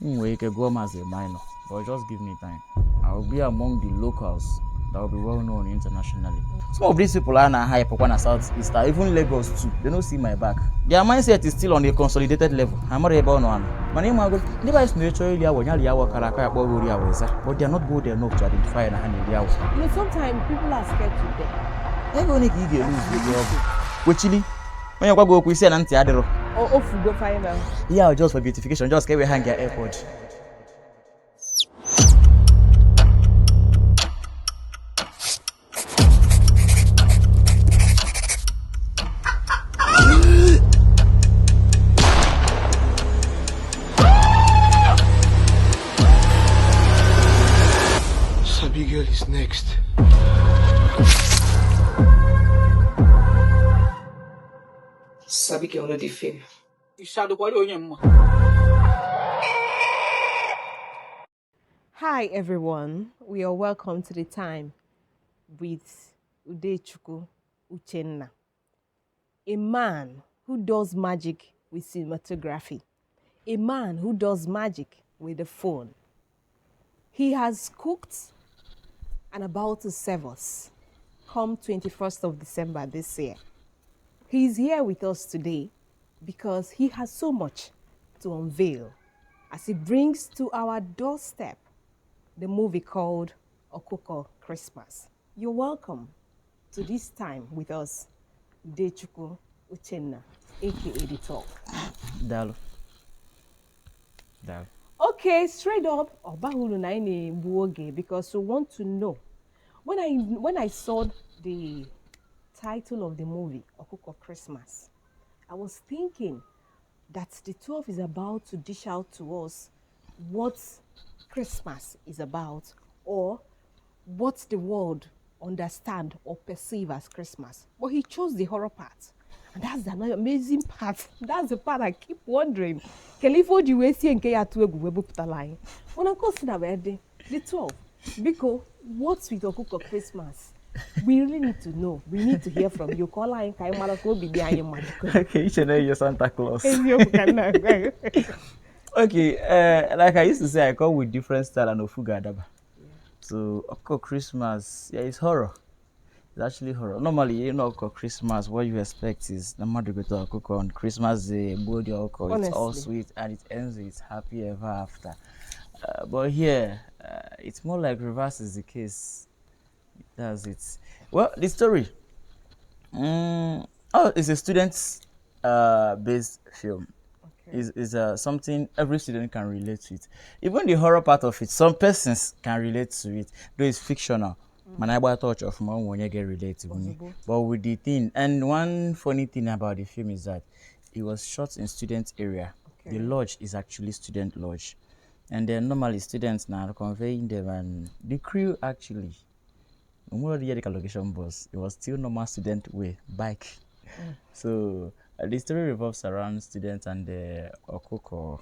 You can go as a minor, but just give me time. I'll be among the locals that will be well known internationally. Some of these people are not high for Southeast, even Lagos too. They don't see my back. Their mindset is still on a consolidated level. I'm not about one. My name is but they are not good enough to identify and handle. Sometimes people are scared to death. Everyone is eager to lose. Which when you go we say anti adero. Oh, go find out. Yeah, just for beautification, just get we hang your airpod. Sabi girl is next. Sabi girl no dey fail. Hi everyone, we are welcome to the time with Udechukwu Uchenna, a man who does magic with cinematography, a man who does magic with the phone. He has cooked and about to serve us come 21st of December this year. He is here with us today because he has so much to unveil as he brings to our doorstep the movie called Okoko Christmas. You're welcome to this time with us, Udechukwu Uchenna, aka The Talk. Dalo. Okay, straight up, because we want to know. When I saw the title of the movie, Okoko Christmas, I was thinking that the 12 is about to dish out to us what Christmas is about, or what the world understand or perceive as Christmas. But he chose the horror part. And that's the amazing part. That's the part I keep wondering. Kelifo di we see nke ya tu egu we buputa line. When I consider the 12, because what's with Okoko Christmas? We really need to know. We need to hear from you. Call line kai malako be behind your magical. Okay, you should know you're Santa Claus. Okay, like I used to say, I come with different style and ofuga adaba. So, Okoko Christmas, yeah, it's horror. It's actually horror. Normally, you know, Okoko Christmas, what you expect is the mother go to Okoko on Christmas Day, body Okoko, it's all sweet and it ends with happy ever after. But here, it's more like reverse is the case. That's it. Well, the story. It's a student based film. Okay. Is something every student can relate to it. Even the horror part of it, some persons can relate to it, though it's fictional. Manaiba touch of mom when you get related. But with the thing, and one funny thing about the film is that it was shot in student area. Okay. The lodge is actually student lodge. And then normally students now are conveying them, and the crew actually, the location bus, it was still normal student way, bike. So the story revolves around students and the Okoko.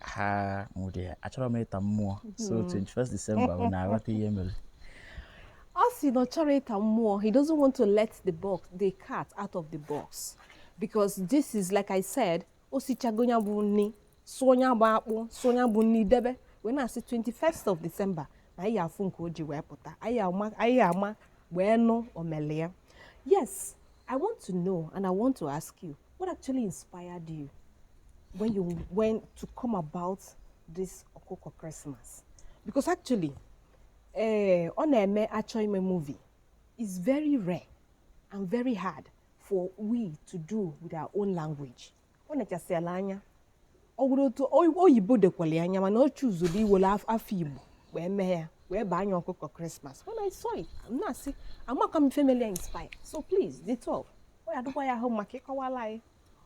Actually made more. So 21st December when I went to Yemen. As he not more, he doesn't want to let the cat out of the box, because this is, like I said, Osichagonya bunni, Sonya babu, Sonya bunni debe. When I say 21st of December, I have funko jiwepota. I am bueno or melia. Yes, I want to know, and I want to ask you, what actually inspired you when you went to come about this Okoko Christmas? Because actually, on a movie is very rare and very hard for we to do with our own language. On a Castellania, or you both the Qualiania, and not choose to be will have a film where buying your Okoko Christmas. When I saw it, I'm not coming familiar inspired. So please, the 12. Why do I have my cake or lie?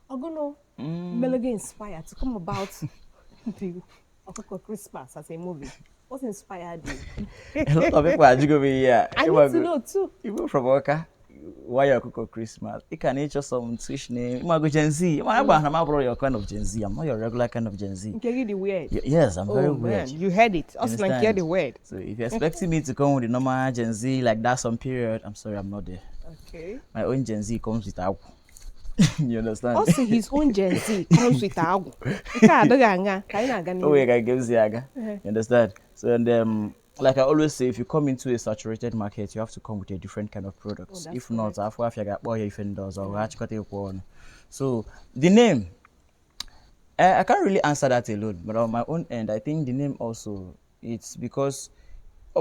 I'm gonna melody inspired to come about the Okoko Christmas as a movie. What inspired you? A lot of people are going here. I need to know too. Even from Oka, why Okoko Christmas? You can just some Swiss name. You might go Gen Z. I'm your kind of Gen Z. I'm not your regular kind of Gen Z. Can you the word? Yes, I'm very weird. You heard it. Also, can hear the word. So if you're expecting me to come with the normal Gen Z like that some period, I'm sorry, I'm not there. Okay. My own Gen Z comes with our You understand? Also, his own Gen Z comes with agwo. Nke a adịghị anya, ka anyị na-aga Oh, n'ihu. yeah, gives Yaga. You understand? So, and like I always say, if you come into a saturated market, you have to come with a different kind of Oh, products. that's If not, correct. after you got boy if does or one. So the name, I can't really answer that alone, but on my own end, I think the name also it's because be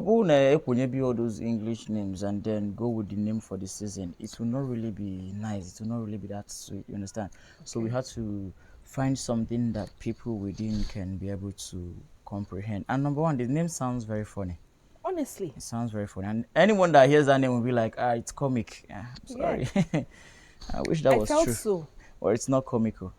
all those English names and then go with the name for the season. It will not really be nice. It will not really be that sweet. You understand? So we had to find something that people within can be able to comprehend. And number one, the name sounds very funny. Honestly. It sounds very funny. And anyone that hears that name will be like, it's comic. I'm sorry. Yeah. I wish that I was felt true. so. Or it's not comical.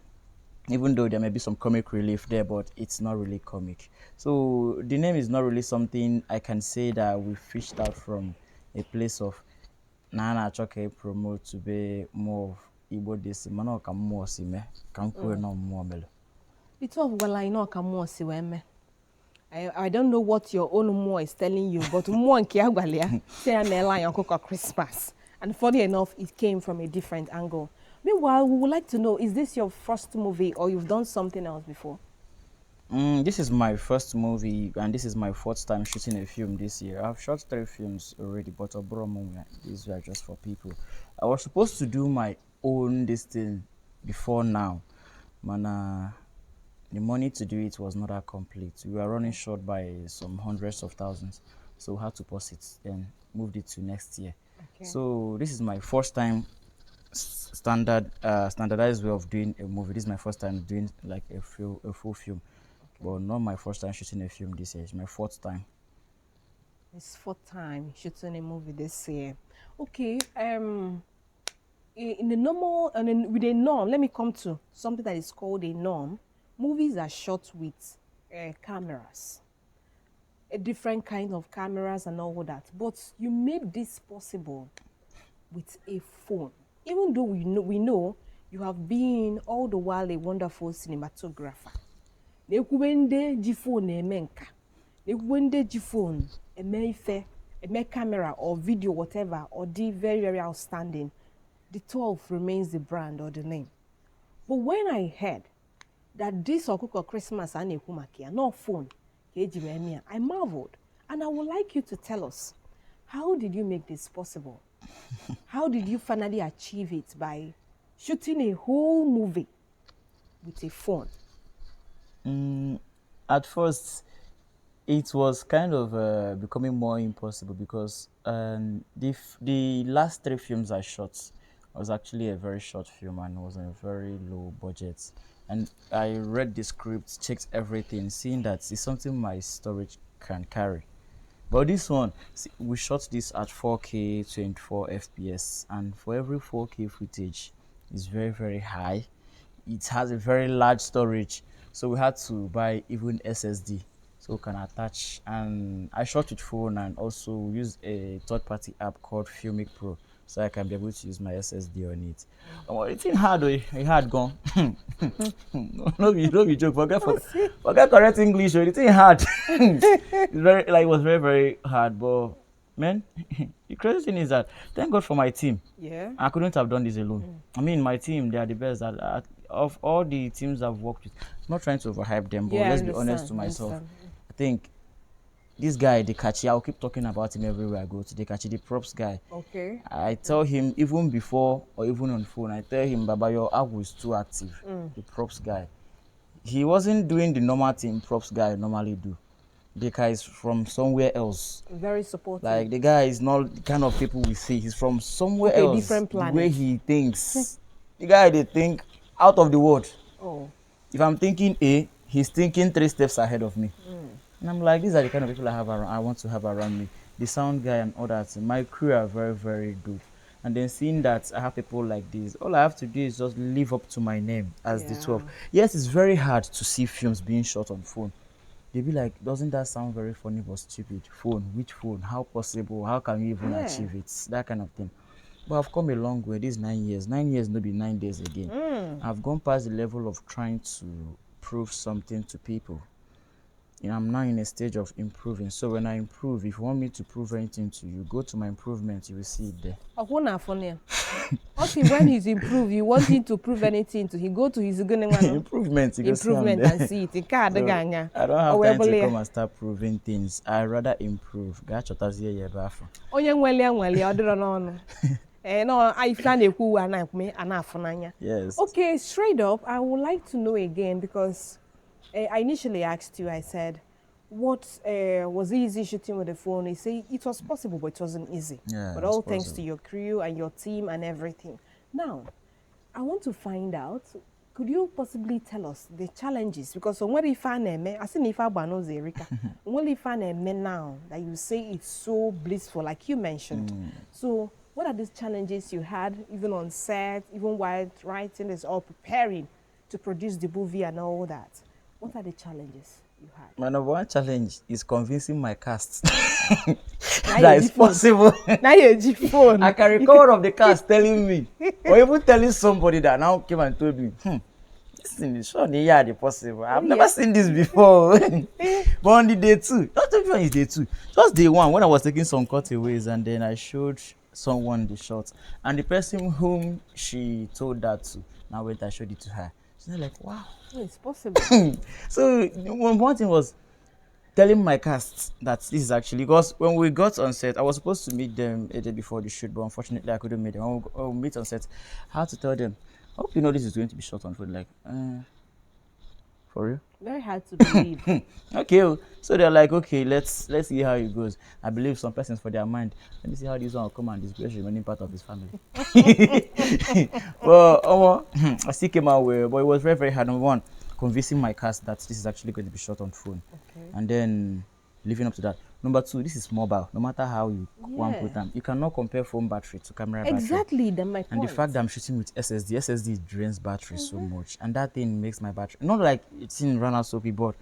Even though there may be some comic relief there, but it's not really comic. So the name is not really something I can say that we fished out from a place of Nana Choke promote to be more of Igbo this man come more si me come no more melo. It's all well, I know come si weme. I don't know what your own more is telling you, but more nke agwalia say I'm a lion cook Christmas. And funny enough, it came from a different angle. Meanwhile, we would like to know, is this your first movie or you've done something else before? This is my first movie, and this is my fourth time shooting a film this year. I've shot 3 films already, but these were just for people. I was supposed to do my own this thing before now, man. The money to do it was not that complete. We were running short by some hundreds of thousands, so we had to pause it and moved it to next year. Okay. So this is my first time standardized way of doing a movie. This is my first time doing like a full film, but not my first time shooting a film this year. It's my fourth time. It's fourth time shooting a movie this year. Okay. In the normal and with a norm, let me come to something that is called a norm. Movies are shot with cameras, a different kind of cameras and all that. But you made this possible with a phone. Even though we know you have been all the while a wonderful cinematographer. Nekwende ji phone eme nka. Nekwende ji phone eme ife, eme camera or video whatever or the very very outstanding. The 12 remains the brand or the name. But when I heard that this Okuko Christmas and no phone, I marveled. And I would like you to tell us, how did you make this possible? How did you finally achieve it by shooting a whole movie with a phone? At first, it was kind of becoming more impossible because the last 3 films I shot was actually a very short film and was on a very low budget. And I read the script, checked everything, seeing that it's something my storage can carry. But this one, we shot this at 4K 24 FPS, and for every 4K footage, it's very, very high. It has a very large storage, so we had to buy even SSD so we can attach. And I shot with phone and also used a third-party app called Filmic Pro, so I can be able to use my SSD on it. Oh, it's hard though. It hard gone. no be joke. Forget correct English. It's hard. It's very it was very very hard. But man, the crazy thing is that thank God for my team. Yeah. I couldn't have done this alone. I mean, my team, they are the best. Of all the teams I've worked with, I'm not trying to overhype them, but Yeah, let's be honest to myself. I think this guy, Dekachi, I'll keep talking about him everywhere I go to. Dekachi, the props guy. Okay. I tell him, even before or even on phone, I tell him, Baba, your app is too active. The props guy. He wasn't doing the normal thing props guy normally do. The guy is from somewhere else. Very supportive. Like the guy is not the kind of people we see. He's from somewhere else. Different planet. The way he thinks. The guy they think out of the world. Oh. If I'm thinking A, he's thinking 3 steps ahead of me. And I'm like, these are the kind of people I want to have around me. The sound guy and all that. My crew are very, very good. And then seeing that I have people like this, all I have to do is just live up to my name as the 12. Yes, it's very hard to see films being shot on phone. They'll be like, doesn't that sound very funny but stupid? Phone, which phone? How possible? How can we even achieve it? That kind of thing. But I've come a long way. This 9 years. 9 years, no be 9 days again. I've gone past the level of trying to prove something to people. I'm now in a stage of improving. So when I improve, if you want me to prove anything to you, go to my improvement, you will see it there. Also, when he's improved, you want him to prove anything to him, go to his improvement, you go see improvement and see it. So, I don't have time to come and start proving things. I rather improve. Yes. Okay, straight up, I would like to know again because I initially asked you, I said, what was easy shooting with the phone? You say it was possible, but it wasn't easy. Yeah, but all thanks to your crew and your team and everything. Now, I want to find out, could you possibly tell us the challenges? Because when if I seen if I knows Erika, when if I now that you say it's so blissful, like you mentioned. So, what are these challenges you had, even on set, even while writing this or preparing to produce the movie and all that? What are the challenges you had? My number one challenge is convincing my cast that it's possible. Now you're phone. I can recall one of the cast telling me, or even telling somebody that now came and told me, this thing is surely possible. I've never seen this before. But on the day two, not everyone is day two. Just day one, when I was taking some cutaways and then I showed someone the shot, and the person whom she told that to, now went and showed it to her. She's like, wow. It's possible. So one thing was telling my cast that this is actually, because when we got on set, I was supposed to meet them a day before the shoot, but unfortunately I couldn't meet them. When we meet on set, I had to tell them, I hope you know this is going to be shot on phone. Like, for real? Very hard to believe. Okay, so they're like, okay, let's see how it goes. I believe some persons for their mind, let me see how this one will come and disgrace the remaining part of his family. Well, I still came out with, but it was very, very hard. Number one, convincing my cast that this is actually going to be shot on phone. Okay. And then living up to that. Number two, this is mobile. No matter how you want to put them, you cannot compare phone battery to camera battery. Exactly, then my point. And the fact that I'm shooting with SSD drains battery so much, and that thing makes my battery not like it's in run out soapy, but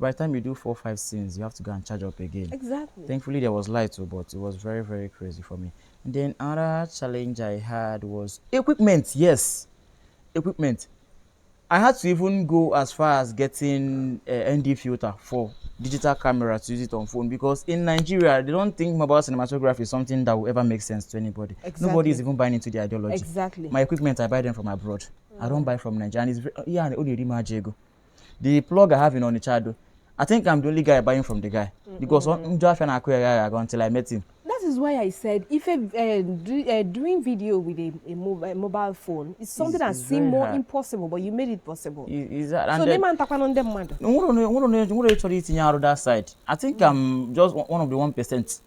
by the time you do 4 or 5 scenes, you have to go and charge up again. Exactly. Thankfully, there was light, but it was very, very crazy for me. And then another challenge I had was equipment. Yes, equipment. I had to even go as far as getting ND filter for digital camera to use it on phone, because in Nigeria, they don't think mobile cinematography is something that will ever make sense to anybody. Exactly. Nobody is even buying into the ideology. Exactly. My equipment, I buy them from abroad. I don't buy from Nigeria. And it's only the plug I have in Onitsha, I think I'm the only guy buying from the guy. Because until I met him. That is why I said, if doing video with a mobile phone is something that seemed more impossible, but you made it possible. So they man takwan on them man. That side. I think I'm just one of the 1%.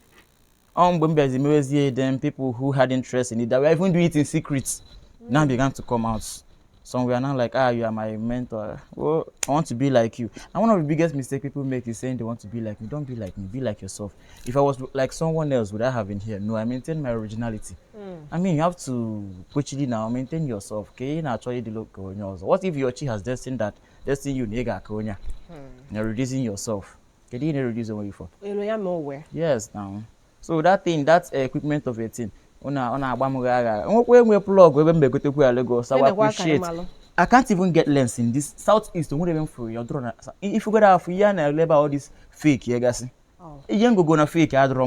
Then people who had interest in it, that were even doing it in secret, now began to come out. Some were now like, you are my mentor. Well, I want to be like you. And one of the biggest mistakes people make is saying they want to be like me. Don't be like me. Be like yourself. If I was like someone else, would I have been here? No, I maintain my originality. I mean, you have to quickly now maintain yourself. Okay, naturally the local. What if your chi has destined you nega konya? You're reducing yourself. Can you reduce what you for? Yes, now. So that thing, that equipment of a thing. Plug, so I appreciate. I can't even get lens in this southeast. Even for your drone. If you got a label all this fake, you guys. You go na fake. I draw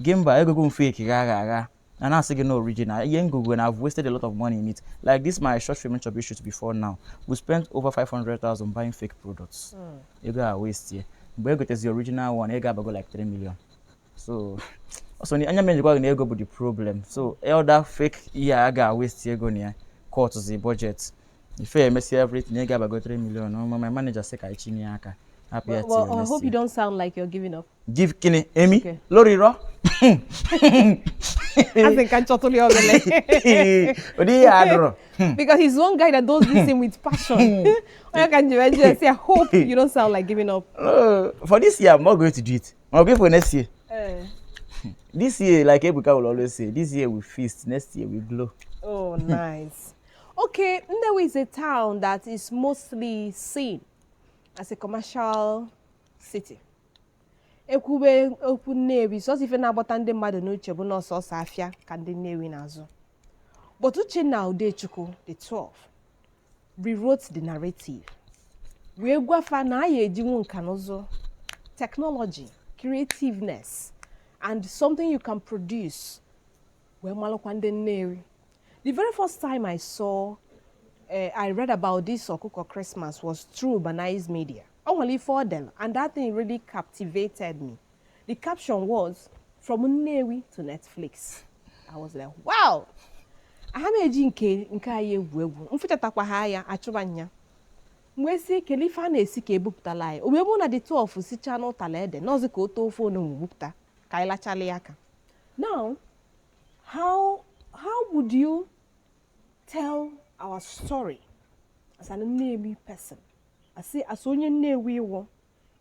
Gimba, I go fake. And I say no original. And I've wasted a lot of money in it. Like this, my short film shoot before now. We spent over 500,000 buying fake products. You got waste here. But you got the original one. You got go like 3 million. So the anya go with the problem. So all that fake I got waste here go near cut the budget. If I mess everything, I got 3 million. My manager say I hope you don't sound like you're giving up. Give Kine Amy okay. Lori Ro. I think I'm totally because he's one guy that does this thing with passion. I can just say I hope you don't sound like giving up. For this year, I'm not going to do it. I'll go for next year. This year, like Ebuka will always say, this year we feast, next year we glow. Oh, nice. Okay, Nnewi is a town that is mostly seen as a commercial city. Ekwube okwu Nnewi, so if na agbata ndị mmadụ n'uche bụ na ọsọ afịa ka ndị Nnewi n'azụ. But Uchenna Udechukwu, the 12th, rewrote the narrative. Wee gwafa na ya ejinwu nka n'ụzọ technology, creativeness, and something you can produce. The very first time I read about this Okuko Christmas was through Urbanized Media. Only for them, and that thing really captivated me. The caption was, "From Nnewi to Netflix." I was like, wow! Ahameji nke aye egwu. Mfuchatakwa ha ya achụbanya. Mwesi kelifa na-esi ka ebupụtala anyị. Obebu na the 12 si channel talede, nozi ka oto ofu onu mbupụta ka ilachali aka. Now, how would you tell our story as an Nnewi person? As onye Nnewi wo,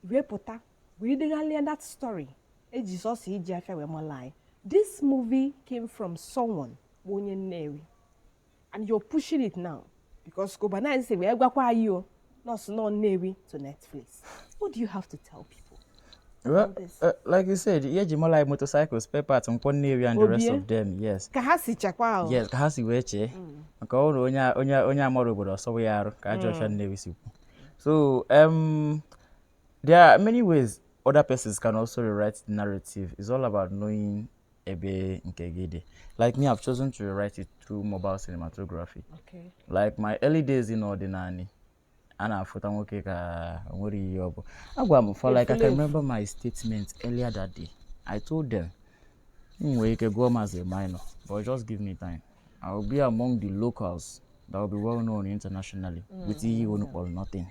we pụta, we degalia that story. Jesus iji afia we malai. This movie came from someone onye Nnewi, and you're pushing it now because Kobana is saying we agwakwa you, not Nnewi to Netflix. What do you have to tell people? Well, like you said, like motorcycles, spare parts, and Nnewi and the rest of them, yes. Kahasi chakwa. Yes, kahasi weche. Nka onya amoro so we are ka Joshua Nnewi sipu. So there are many ways other persons can also rewrite the narrative. It's all about knowing ebe nkegede. Like me, I've chosen to rewrite it through mobile cinematography. Okay. Like my early days in Ordinary, and I for like I can remember my statement earlier that day. I told them, you can go as a minor, but just give me time. I will be among the locals that will be well known internationally with you or nothing.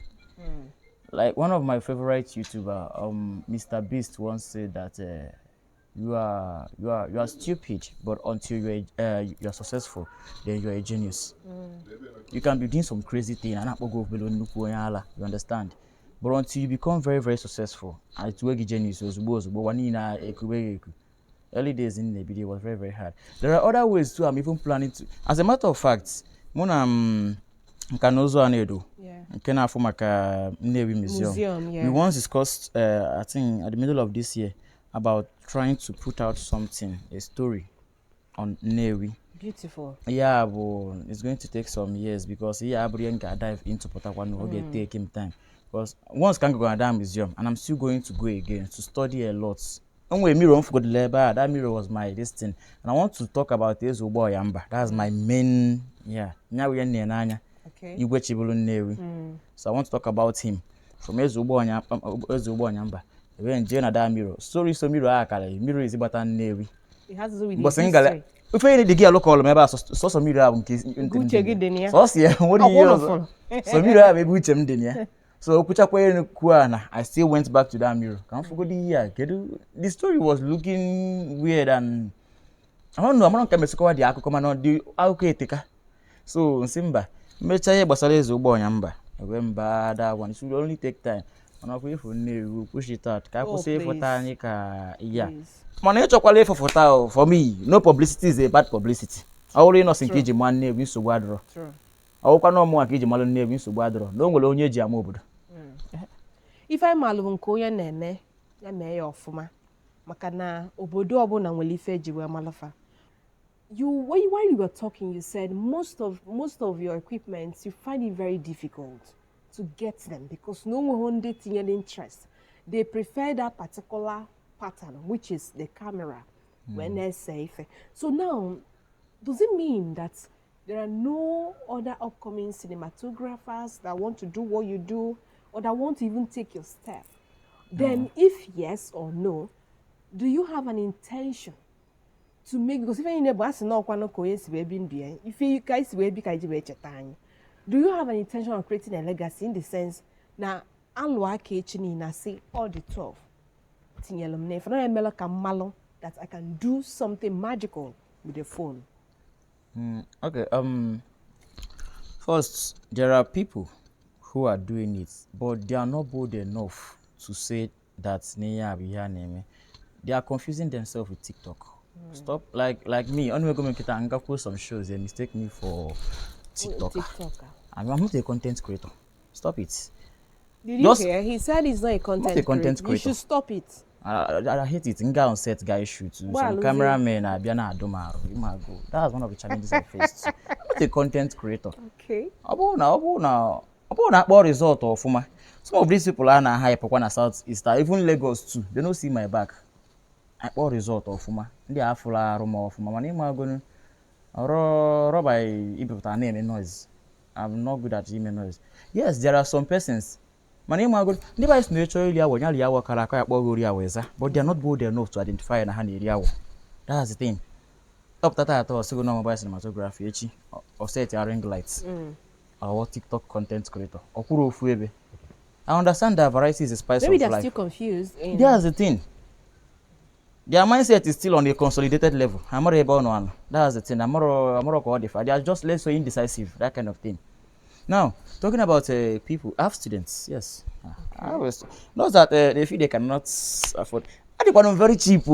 Like one of my favorite YouTuber, Mr. Beast once said that you are stupid, but until you're successful, then you're a genius. You can be doing some crazy thing and you understand. But until you become very, very successful, and it's a genius, early days in the video was very, very hard. There are other ways too. I'm even planning to. As a matter of fact, Kanozo Anedo. Kena Fumaka Nnewi Museum. We once discussed, I think, at the middle of this year, about trying to put out something, a story on Nnewi. Beautiful. Yeah, but it's going to take some years because Abrian can dive into Potakwan will take him time. Because once can go to that museum, and I'm still going to go again to study a lot. Anyway, mirror for the labor, that mirror was my destiny. And I want to talk about Ezubo Yamba. That's my main, now we're in Nanya. Okay. So I want to talk about him. From Ezubo Yamba. When Jena that mirror. Sorry, so mirror is about Nnewi. It has to do with history. If you need to get a local, maybe so mirror in case you so yeah, what do you so mirror maybe which so I still went back to that mirror. Can't forget the year. The story was looking weird and I don't know. I'm not coming to cover the Akuma. So Simba, Mechaye Basales Ubonyamba. Remember that one. It should only take time. And if we push it out, say for Tanika, for me, no publicity is a bad publicity. I already know Sinki man name is Sugadro. True. I hope no more Kijimal name is Sugadro. No will only Jamob. If I'm Malunkoya Nene, ya mayor of Fuma, Makana, Obodo Abona will leave you Malafa. While you were talking, you said most of your equipment you find it very difficult to get them because no one dating an interest. They prefer that particular pattern, which is the camera, when they're safe. So now, does it mean that there are no other upcoming cinematographers that want to do what you do or that want to even take your step? Then if yes or no, do you have an intention to make, because even in the bus, if you guys will be do you have an intention of creating a legacy in the sense now Alwa Kechini na say all the 12 that I can do something magical with the phone? Okay, first there are people who are doing it, but they are not bold enough to say that they are confusing themselves with TikTok. Stop, like me. Only go make and post some shows and mistake me for TikToker. I'm not a content creator. Stop it. Did you hear? He said he's not a content creator. You should stop it. I hate it. Guy on set, guy shoot. Some cameramen are Biana Adomaro. That's one of the challenges I faced. I'm not a content creator. Okay. About result of Fuma. Some of these people are na hype na Southeast, even Lagos too. They don't see my back. I all result of ma. Ndị afụla arụ ma ọfụma mana ịma agụnụ ọrụ by ibipụta na-eme noise. I'm not good at ime noise. Yes, there are some persons. Mana ịma agụnụ ndị ba isi na-echo iri awọ nyali awọ kara aka ya kpọọ ori awọ eza, but they are not bold enough to identify na ha na-eri awọ. That's the thing. Up tata atọ ọsịgo na mobile cinematography echi or set a ring lights. Or TikTok content creator. Or kwuru ofu ebe. I understand that variety is the spice Maybe of they're life. still confused. That's the thing. Their mindset is still on a consolidated level. I'm not about one. That's the thing. I'm not. They are just less so indecisive. That kind of thing. Now, talking about people, I have students. Yes, I always not that they feel they cannot afford. I think I'm very cheap.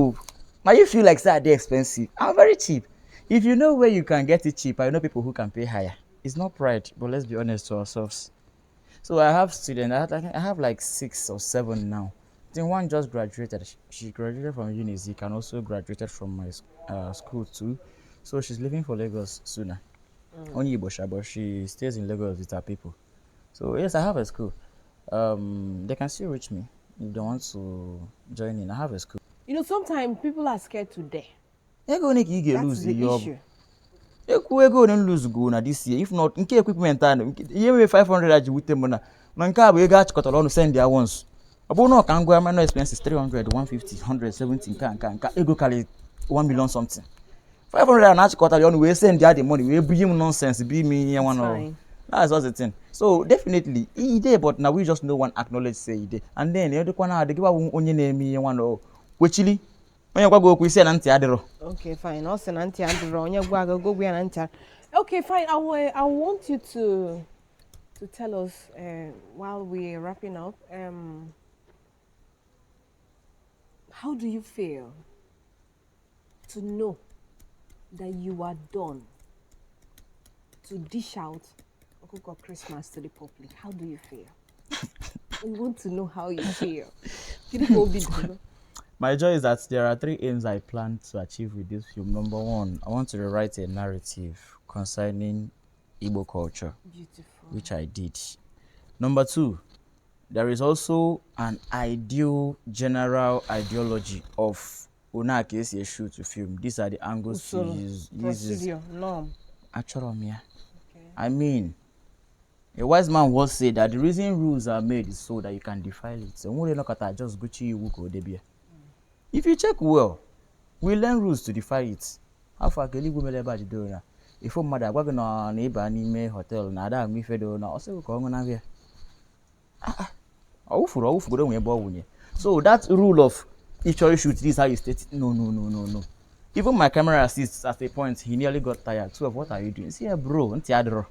Now you feel like they're expensive. I'm very cheap. If you know where you can get it cheap, I know people who can pay higher. It's not pride, but let's be honest to ourselves. So I have students. I have like 6 or 7 now. I think one just graduated. She graduated from Unizik and also graduated from my school too. So she's leaving for Lagos sooner. Only Ibosha, but she stays in Lagos with her people. So yes, I have a school. They can still reach me if they want to join in. I have a school. You know, sometimes people are scared to dare. Ego only you get That's lose the your issue. ego don't lose go na this year. If not, nke equipment and you 500 aji with them na nke a bụ ego achịkọtara ọnụ send their ones. Ọ bụrụ na ọ ka ngwa no expenses 300, 150, 170 nka ego carry 1 million something. 500 na achịkọtara ọnụ we send their the money we bring him nonsense be me here one or. That's just the thing. So definitely e dey, but now we just no one acknowledge say e dey. And then you dey na give onye na-eme ihe one or kwechili onye gwa go okwu isi na ntị adịrọ. Okay, fine. Also, nanti adịrọ onye gwa go gwa na ntị. Okay, fine. I want you to tell us while we're wrapping up. How do you feel to know that you are done to dish out Okuko Christmas to the public? How do you feel? We want to know how you feel. My joy is that there are 3 aims I plan to achieve with this film. Number 1, I want to rewrite a narrative concerning Igbo culture. Beautiful. Which I did. Number 2, there is also an general ideology of Una Kesi shoot to film. These are the angles to use. Procedure, norm. Okay. I mean, a wise man once said that the reason rules are made is so that you can defile it. So when you look at that, just Gucci Wuko Debia. If you check well, we learn rules to defy it. How far can you go about it? If your mother was going on neighbor anime hotel, na da mi fedo na also go on here. So that rule of if you shoot this how you state it, no. Even my camera assist at a point he nearly got tired. So what are you doing? See bro, ntiadro.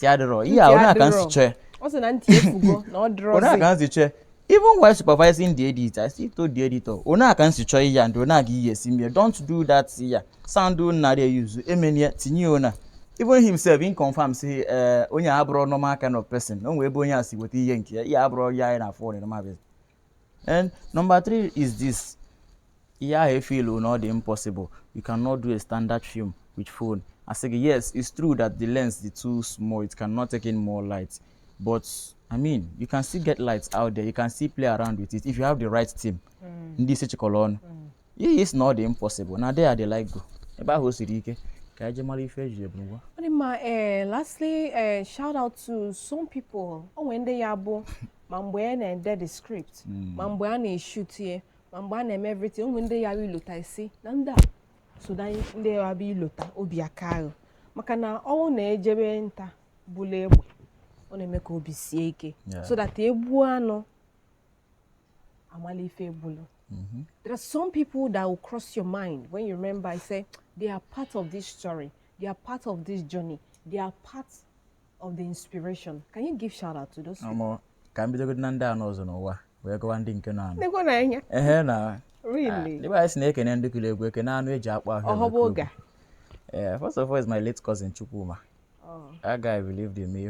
Yeah, ona can see chair. What's an anti-fugo? No draw. Ona can see chair. Even while supervising the editor, I still told the editor, Ona can see chair and Ona yes in don't do that here. Sound do na dey use. Emenia tiniona. Even himself in confirm say onye abro normal kind of person. No we bonya see what he yank. Yeah, abro ya na phone no matter. And number 3 is this. Yeah, I feel not the impossible. You cannot do a standard film with phone. I say yes, it's true that the lens is too small. It cannot take in more light. But I mean, you can still get lights out there. You can still play around with it if you have the right team. In this colon, it's not the impossible. Now there they like go. About Hosirike. Lastly, shout out to some people. Oh, when they are born, Mambuan and dead the script. Mambuan is shoot here. Mambuan and everything. When they are look, I see. Nanda. So then they are be lota obiakaro. Makana all ne jebenta bulebo. One make obi sieke. So that ebuano amali febulo. There are some people that will cross your mind when you remember. I say they are part of this story. They are part of this journey. They are part of the inspiration. Can you give shout out to those people? Can be the good nanda knows no wa. We're going to Kenan. They go na na. Really? The boy snake and end the Kenan we japa. First of all, it's my late cousin Chukuma. That guy believed in me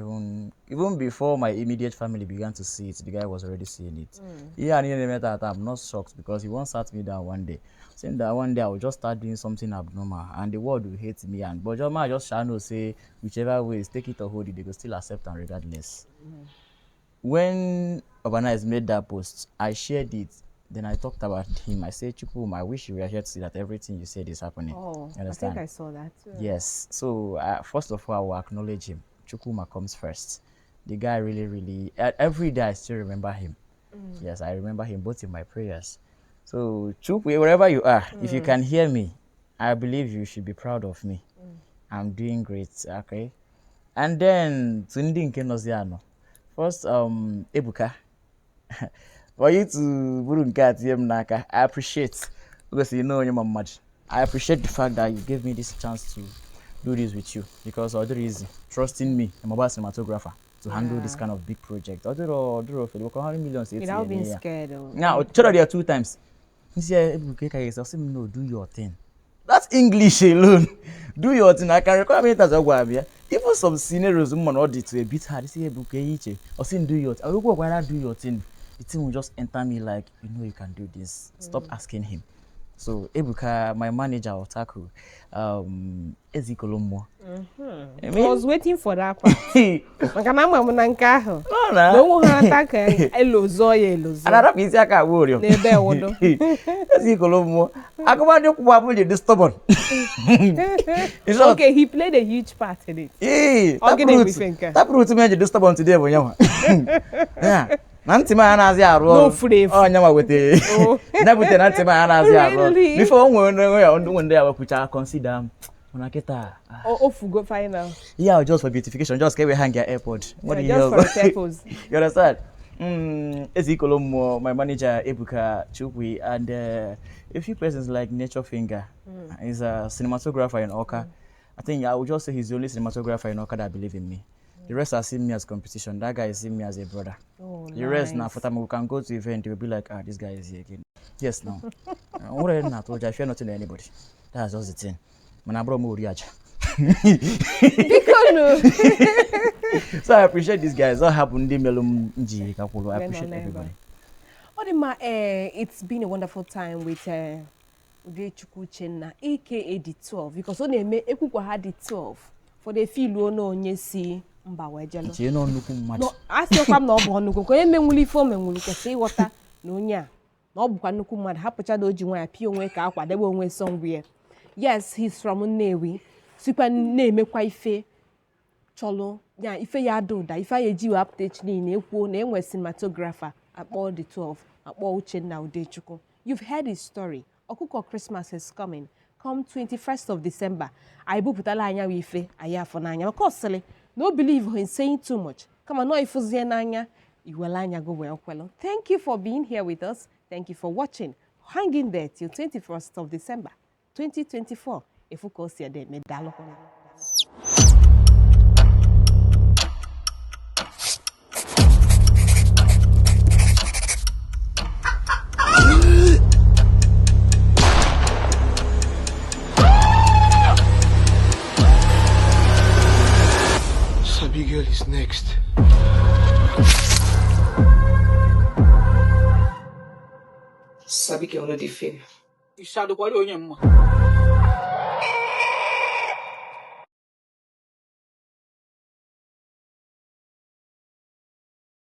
even before my immediate family began to see it. The guy was already seeing it. Yeah, and he met that I'm not shocked because he once sat me down one day, saying that one day I will just start doing something abnormal and the world will hate me. And but just shall know say whichever way, take it or hold it, they will still accept and regardless. when Obana has made that post, I shared it. Then I talked about him. I said, Chukwu, I wish you were here to see that everything you said is happening. Oh, You understand? I think I saw that too. Yes. So first of all, I will acknowledge him. Chukwuma comes first. The guy really, every day I still remember him. Yes, I remember him both in my prayers. So Chukwu, wherever you are, if you can hear me, I believe you should be proud of me. I'm doing great, okay? And then Tundi Nkenoziano. First, Ebuka. For you to Naka, I appreciate, because you know you're my mad. I appreciate the fact that you gave me this chance to do this with you, because other is trusting me, I'm a cinematographer, to handle this kind of big project. Other how many millions? Without being scared. Now, tell her there 2 times. He said, no, do your thing. That's English alone. Do your thing. I can require me as a wabia. Even some scenarios, someone audit to a bit hard. Say, or saying, do your thing. I will go where do your thing. The thing will just enter me like, you know, you can do this. Stop asking him. So, Ebuka, my manager, Otaku, Ezikolomo. I was waiting for that part. Another piece I can worry. Ezikolomo. I come out of the stubborn. Okay, he played a huge part in it. That proves to me the stubborn today. Yeah. No free. Oh, nyama with the never really? Before one day I will put our consider when I get go final. Yeah, just for beautification, just get we hang your airport. What do you just for purpose. You understand? Ezikolomo, my manager Ebuka Chukwu, and a few persons like Nature Finger. He's a cinematographer in Oka. I think I would just say he's the only cinematographer in Oka that believe in me. The rest are seeing me as competition. That guy is seeing me as a brother. Oh, the rest now, for time we can go to event, they'll be like, this guy is here again. Yes, now. What I not told you, I fear nothing to anybody. That's just the thing. Man, I brought more Riaja. So I appreciate these guys. What happened? I appreciate everybody. It's been a wonderful time with Udechukwu Uchenna, aka the 12, because only Ekuku had the 12 for the feel no nyesi. No, ask your family no bonuku. Ko eme nwuli form nwuli kese water no nya. No bukwa nuku mad hapocha doji wan apia onwe ka akwa debe onwe somewhere. Yes, he's from Nnewi. Super na-eme kwa ife cholo. Ya ife ya do da ife ya ji update ni na ekwu na enwe cinematographer akpo the 12 akpo Uchenna Udechukwu. You've heard his story. Okuko Christmas is coming. Come 21st of December. I buputala anya wi ife aya for nanya. Of course, no believe in saying too much. Come on, no if nanya, you will go well. Thank you for being here with us. Thank you for watching. Hang in there till 21st of December, 2024. If you course you're there, medalo. Girl is next. Sabe que é uma de fêmea. E sabe qual é o nome?